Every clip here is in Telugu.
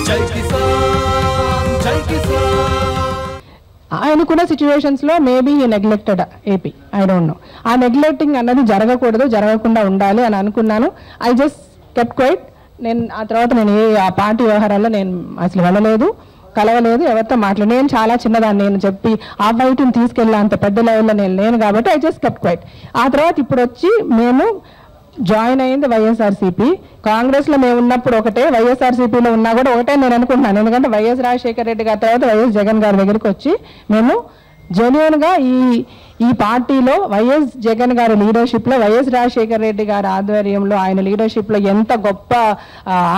జై కిసాన్ జై కిసాన్. ఆయనకున్న సిచ్యువేషన్స్లో మేబీ ఈ neglected AP, I don't know. ఆ నెగ్లెక్టింగ్ అన్నది జరగకూడదు, జరగకుండా ఉండాలి అని అనుకున్నాను. I just kept quiet. నేను ఆ తర్వాత నేను ఆ పార్టీ వ్యవహారాల్లో నేను అసలు వెళ్ళలేదు, కలవలేదు, ఎవరితో మాట్లాడలేదు. నేను చాలా చిన్నదాన్ని, నేను చెప్పి ఆ బయటని తీసుకెళ్ళి అంత పెద్ద లెవెల్లో నేను లేను కాబట్టి ఐ జస్ట్ కెప్ట్ క్వైట్. ఆ తర్వాత ఇప్పుడు వచ్చి మేము జాయిన్ అయింది వైఎస్ఆర్సీపీ. కాంగ్రెస్లో మేము ఉన్నప్పుడు ఒకటే, వైఎస్ఆర్సీపీలో ఉన్నా కూడా ఒకటే నేను అనుకుంటున్నాను. ఎందుకంటే వైఎస్ రాజశేఖర రెడ్డి గారి తర్వాత వైఎస్ జగన్ గారి దగ్గరికి వచ్చి మేము జెన్యూన్గా ఈ పార్టీలో వైఎస్ జగన్ గారి లీడర్షిప్లో, వైఎస్ రాజశేఖర రెడ్డి గారి ఆధ్వర్యంలో ఆయన లీడర్షిప్లో ఎంత గొప్ప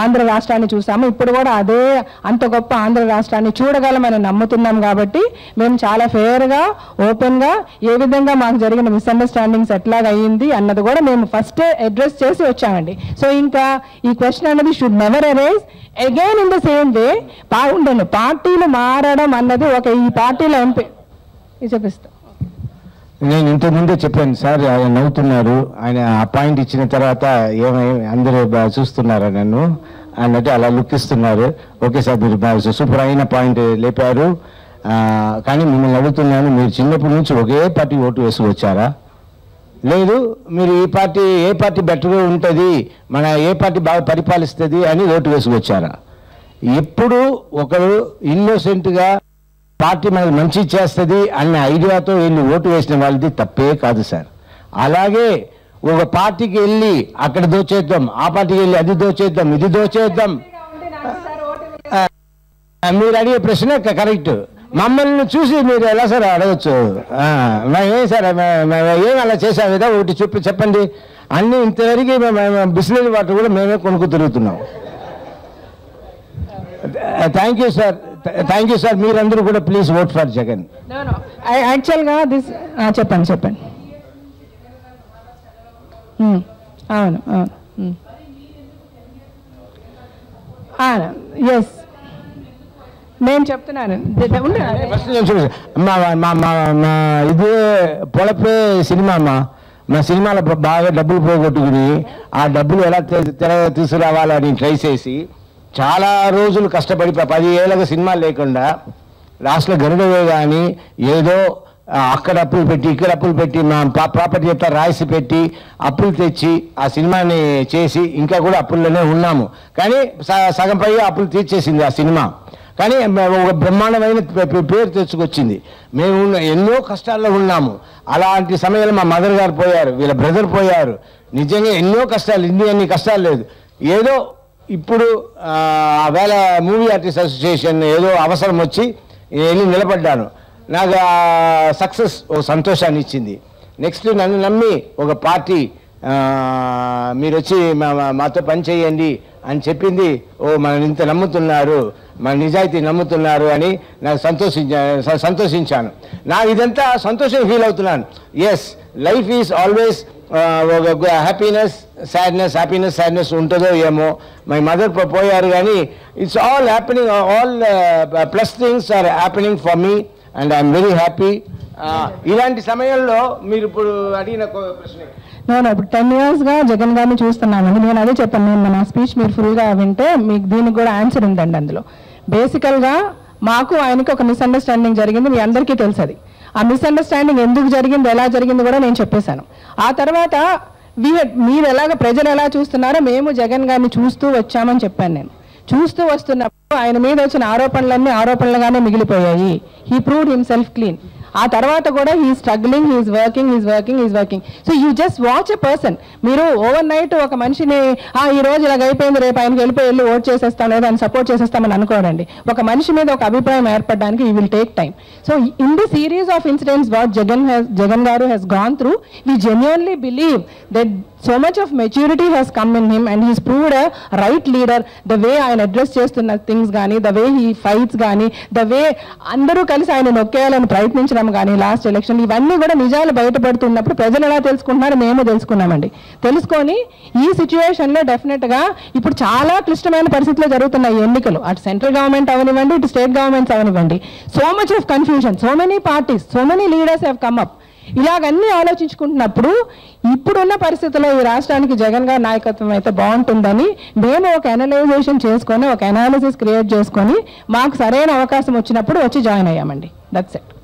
ఆంధ్ర రాష్ట్రాన్ని చూసాము, ఇప్పుడు కూడా అదే అంత గొప్ప ఆంధ్ర రాష్ట్రాన్ని చూడగలమని నమ్ముతున్నాం. కాబట్టి మేము చాలా ఫెయిర్గా, ఓపెన్గా ఏ విధంగా మాకు జరిగిన మిస్అండర్స్టాండింగ్స్ ఎట్లాగా అయ్యింది అన్నది కూడా మేము ఫస్టే అడ్రస్ చేసి వచ్చామండి. సో ఇంకా ఈ క్వశ్చన్ అనేది should never arise again in the same way. బాగుండండి, పార్టీలు మారడం అన్నది ఈ పార్టీలో ఎంపీ చెప్పిస్తాం. నేను ఇంతకుముందే చెప్పాను సార్, ఆయన నవ్వుతున్నారు. ఆయన ఆ పాయింట్ ఇచ్చిన తర్వాత అందరూ చూస్తున్నారా నన్ను అన్నట్టు అలా లుక్ ఇస్తున్నారు. ఓకే సార్, మీరు సూపర్ అయిన పాయింట్ లేపారు. కానీ మిమ్మల్ని అడుగుతున్నాను, మీరు చిన్నప్పటి నుంచి ఒకే పార్టీ ఓటు వేసి వచ్చారా? లేదు, మీరు ఏ పార్టీ బెటర్గా ఉంటుంది, మన ఏ పార్టీ బాగా పరిపాలిస్తుంది అని ఓటు వేసి వచ్చారా? ఎప్పుడు ఒకరు ఇన్నోసెంట్గా పార్టీ మనకు మంచి చేస్తుంది అన్న ఐడియాతో వెళ్ళి ఓటు వేసిన వాళ్ళది తప్పే కాదు సార్. అలాగే ఒక పార్టీకి వెళ్ళి అక్కడ దోచేద్దాం, ఆ పార్టీకి వెళ్ళి అది దోచేద్దాం, ఇది దోచేద్దాం, మీరు అడిగే ప్రశ్న కరెక్ట్. మమ్మల్ని చూసి మీరు ఎలా సార్ అడగచ్చు? మేమేం సార్ ఏం అలా చేసాం కదా, ఒకటి చెప్పండి. అన్నీ ఇంతవరకు బిస్లరీ వాటర్ కూడా మేమే కొనుక్కు తిరుగుతున్నాం. Thank you sir, thank you sir. మీరందరూ కూడా ప్లీజ్ ఓట్ ఫర్ జగన్. యాక్చువల్గా చెప్పండి. అవును ఎస్, నేను చెప్తున్నాను. ఇదే పొలపే సినిమా మా సినిమాలో బాగా డబ్బులు పోగొట్టుకుని ఆ డబ్బులు ఎలా తీసుకురావాలని ట్రై చేసి చాలా రోజులు కష్టపడి 10 ఏళ్ళగా సినిమా లేకుండా లాస్ట్లో గరుడవే కానీ ఏదో అక్కడ అప్పులు పెట్టి ఇక్కడ అప్పులు పెట్టి మా ప్రాపర్టీ చెప్తా రాసి పెట్టి అప్పులు తెచ్చి ఆ సినిమాని చేసి ఇంకా కూడా అప్పుల్లోనే ఉన్నాము. కానీ సగం పై అప్పులు తీర్చేసింది ఆ సినిమా. కానీ ఒక బ్రహ్మాండమైన పేరు తెచ్చుకొచ్చింది. మేము ఎన్నో కష్టాల్లో ఉన్నాము. అలాంటి సమయంలో మా మదర్ గారు పోయారు, వీళ్ళ బ్రదర్ పోయారు. నిజంగా ఎన్నో కష్టాలు, అన్ని కష్టాలు లేదు. ఏదో ఇప్పుడు వేళ మూవీ ఆర్టిస్ట్ అసోసియేషన్ ఏదో అవసరం వచ్చి వెళ్ళి నిలబడ్డాను. నాకు సక్సెస్ ఓ సంతోషాన్ని ఇచ్చింది. నెక్స్ట్ నన్ను నమ్మి ఒక పార్టీ మీరు వచ్చి మాతో పని చేయండి అని చెప్పింది. మనం ఇంత నమ్ముతున్నారు, మన నిజాయితీ నమ్ముతున్నారు అని నాకు సంతోషించాను. నాకు ఇదంతా సంతోషం ఫీల్ అవుతున్నాను. Yes, life is always happiness sadness ఉంటుందో ఏమో. మై మదర్ పోయారు కానీ it's all happening, all plus things are happening for me and I'm very happy. ఇలాంటి సమయంలో మీరు ఇప్పుడు అడిగిన ప్రశ్న, ఇప్పుడు 10 yearsగా జగన్ గారిని చూస్తున్నామండి. నేను అదే చెప్పాను, నేను నా స్పీచ్ మీరు ఫుల్గా వింటే మీకు దీనికి కూడా ఆన్సర్ ఉందండి. అందులో బేసికల్గా మాకు ఆయనకి ఒక మిస్అండర్స్టాండింగ్ జరిగింది, మీ అందరికీ తెలుసు. అది ఆ మిస్అండర్స్టాండింగ్ ఎందుకు జరిగింది, ఎలా జరిగింది కూడా నేను చెప్పేశాను. ఆ తర్వాత మీరు ప్రజలు ఎలా చూస్తున్నారో మేము జగన్ గారిని చూస్తూ వచ్చామని చెప్పాను. నేను చూస్తూ వస్తున్నప్పుడు ఆయన మీద వచ్చిన ఆరోపణలన్నీ ఆరోపణలుగానే మిగిలిపోయాయి. He proved himself clean. ఆ తర్వాత కూడా he struggling, he is working. So you just watch a person. మీరు ఓవర్ నైట్ ఒక మనిషిని ఈ రోజు ఇలాగ అయిపోయింది, రేపు ఆయనకి వెళ్ళి ఓట్ చేసేస్తాం లేదా ఆయన సపోర్ట్ చేసేస్తామని అనుకోరండి. ఒక మనిషి మీద ఒక అభిప్రాయం ఏర్పడడానికి you will take time. So in the series of incidents what Jagan గారు has gone through, we genuinely believe that so much of maturity has come in him and he's proved a right leader. The way ఆయన అడ్రస్ చేస్తున్న థింగ్స్ కానీ, the way he fights కానీ, the way అందరూ కలిసి ఆయన నొక్కేయాలని ప్రయత్నించడం కానీ లాస్ట్ ఎలక్షన్, ఇవన్నీ కూడా నిజాలు బయటపడుతున్నప్పుడు ప్రజలు ఎలా తెలుసుకుంటున్నారో మేము తెలుసుకున్నామండి. తెలుసుకొని ఈ సిచ్యువేషన్లో డెఫినెట్గా ఇప్పుడు చాలా క్లిష్టమైన పరిస్థితుల్లో జరుగుతున్నాయి ఎన్నికలు. అటు సెంట్రల్ గవర్నమెంట్ అవనివ్వండి, ఇటు స్టేట్ గవర్నమెంట్స్ అవనివ్వండి. So much of confusion, so many parties, so many leaders have come up. ఇలాగన్నీ ఆలోచించుకుంటున్నప్పుడు ఇప్పుడున్న పరిస్థితుల్లో ఈ రాష్ట్రానికి జగన్ గారి నాయకత్వం అయితే బాగుంటుందని మేము ఒక అనలైజేషన్ చేసుకొని ఒక అనాలిసిస్ క్రియేట్ చేసుకొని మాకు సరైన అవకాశం వచ్చినప్పుడు వచ్చి జాయిన్ అయ్యామండి. That's it.